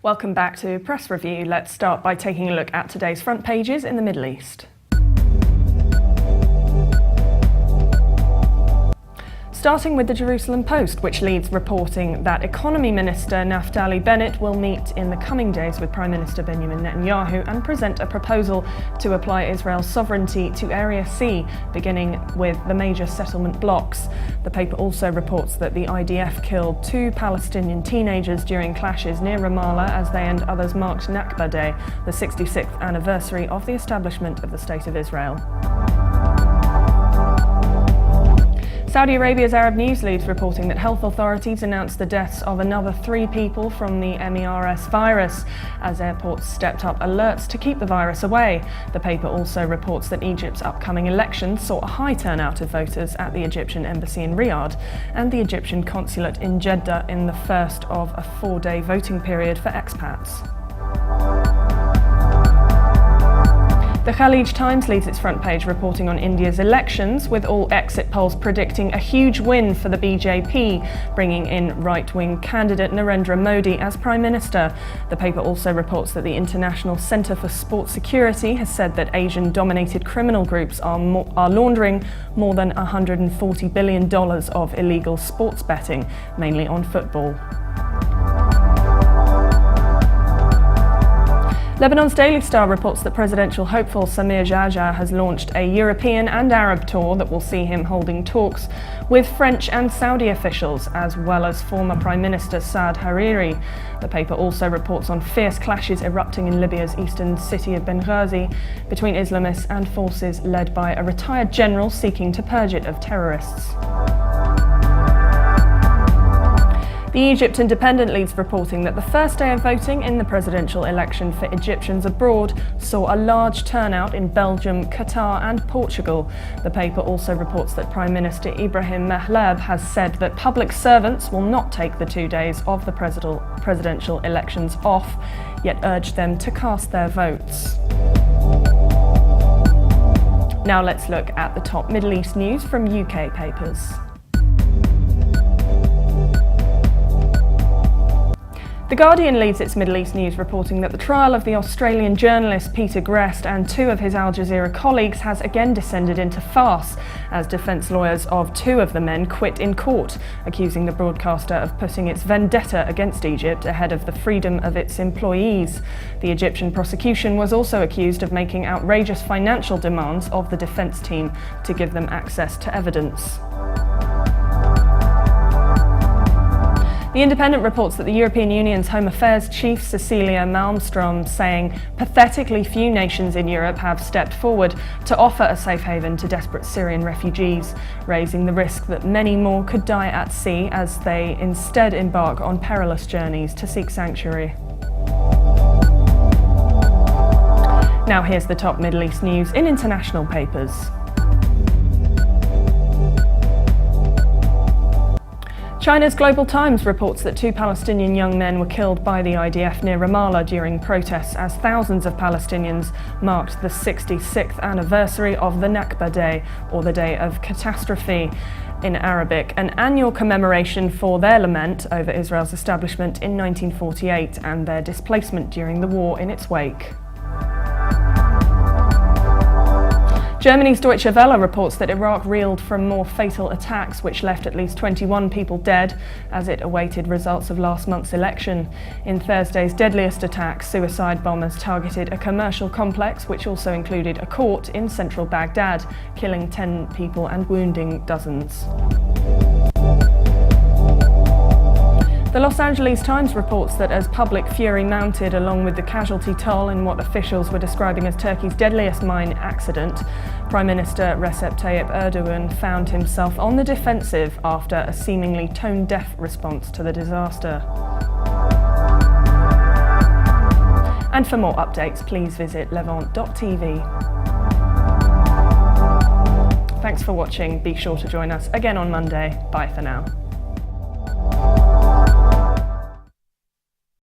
Welcome back to Press Review. Let's start by taking a look at today's front pages in the Middle East. Starting with the Jerusalem Post, which leads reporting that Economy Minister Naftali Bennett will meet in the coming days with Prime Minister Benjamin Netanyahu and present a proposal to apply Israel's sovereignty to Area C, beginning with the major settlement blocks. The paper also reports that the IDF killed 2 Palestinian teenagers during clashes near Ramallah as they and others marked Nakba Day, the 66th anniversary of the establishment of the State of Israel. Saudi Arabia's Arab News leads reporting that health authorities announced the deaths of another 3 people from the MERS virus as airports stepped up alerts to keep the virus away. The paper also reports that Egypt's upcoming elections saw a high turnout of voters at the Egyptian embassy in Riyadh and the Egyptian consulate in Jeddah in the first of a 4-day voting period for expats. The Khalij Times leads its front page reporting on India's elections, with all exit polls predicting a huge win for the BJP, bringing in right-wing candidate Narendra Modi as Prime Minister. The paper also reports that the International Centre for Sports Security has said that Asian-dominated criminal groups are laundering more than $140 billion of illegal sports betting, mainly on football. Lebanon's Daily Star reports that presidential hopeful Samir Geagea has launched a European and Arab tour that will see him holding talks with French and Saudi officials, as well as former Prime Minister Saad Hariri. The paper also reports on fierce clashes erupting in Libya's eastern city of Benghazi between Islamists and forces led by a retired general seeking to purge it of terrorists. The Egypt Independent leads reporting that the first day of voting in the presidential election for Egyptians abroad saw a large turnout in Belgium, Qatar and Portugal. The paper also reports that Prime Minister Ibrahim Mahlab has said that public servants will not take the 2 days of the presidential elections off, yet urged them to cast their votes. Now let's look at the top Middle East news from UK papers. The Guardian leads its Middle East news reporting that the trial of the Australian journalist Peter Grest and 2 of his Al Jazeera colleagues has again descended into farce, as defence lawyers of 2 of the men quit in court, accusing the broadcaster of putting its vendetta against Egypt ahead of the freedom of its employees. The Egyptian prosecution was also accused of making outrageous financial demands of the defence team to give them access to evidence. The Independent reports that the European Union's Home Affairs Chief Cecilia Malmström saying pathetically few nations in Europe have stepped forward to offer a safe haven to desperate Syrian refugees, raising the risk that many more could die at sea as they instead embark on perilous journeys to seek sanctuary. Now here's the top Middle East news in international papers. China's Global Times reports that 2 Palestinian young men were killed by the IDF near Ramallah during protests as thousands of Palestinians marked the 66th anniversary of the Nakba Day, or the Day of Catastrophe in Arabic, an annual commemoration for their lament over Israel's establishment in 1948 and their displacement during the war in its wake. Germany's Deutsche Welle reports that Iraq reeled from more fatal attacks which left at least 21 people dead as it awaited results of last month's election. In Thursday's deadliest attacks, suicide bombers targeted a commercial complex which also included a court in central Baghdad, killing 10 people and wounding dozens. The Los Angeles Times reports that as public fury mounted along with the casualty toll in what officials were describing as Turkey's deadliest mine accident, Prime Minister Recep Tayyip Erdogan found himself on the defensive after a seemingly tone-deaf response to the disaster. And for more updates, please visit Levant.tv. Thanks for watching. Be sure to join us again on Monday. Bye for now.